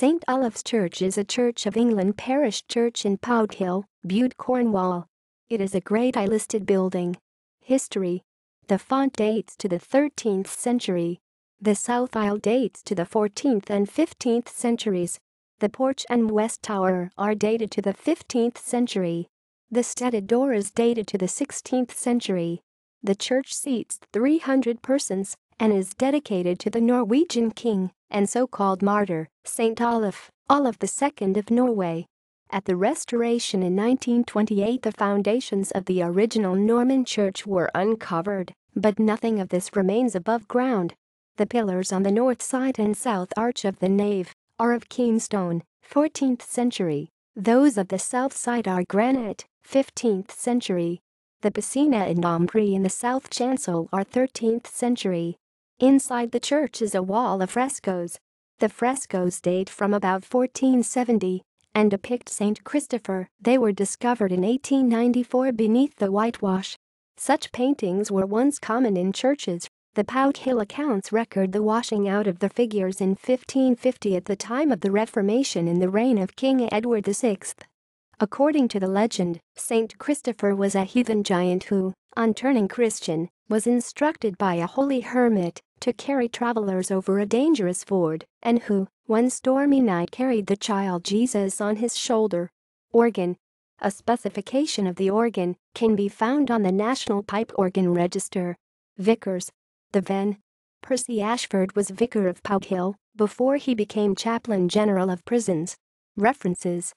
St. Olaf's Church is a Church of England parish church in Poughill, Bude, Cornwall. It is a Grade I listed building. History. The font dates to the 13th century. The south aisle dates to the 14th and 15th centuries. The porch and west tower are dated to the 15th century. The studded door is dated to the 16th century. The church seats 300 persons and is dedicated to the Norwegian king and so-called martyr, St. Olaf, Olaf II of Norway. At the restoration in 1928, the foundations of the original Norman church were uncovered, but nothing of this remains above ground. The pillars on the north side and south arch of the nave are of keen stone, 14th century. Those of the south side are granite, 15th century. The piscina and aumbrey in the south chancel are 13th century. Inside the church is a wall of frescoes. The frescoes date from about 1470 and depict St. Christopher. They were discovered in 1894 beneath the whitewash. Such paintings were once common in churches. The Poughill accounts record the washing out of the figures in 1550 at the time of the Reformation in the reign of King Edward VI. According to the legend, St. Christopher was a heathen giant who, on turning Christian, was instructed by a holy hermit to carry travelers over a dangerous ford, and who, one stormy night, carried the child Jesus on his shoulder. Organ. A specification of the organ can be found on the National Pipe Organ Register. Vicars. The Ven. Percy Ashford was vicar of Poughill before he became chaplain general of prisons. References.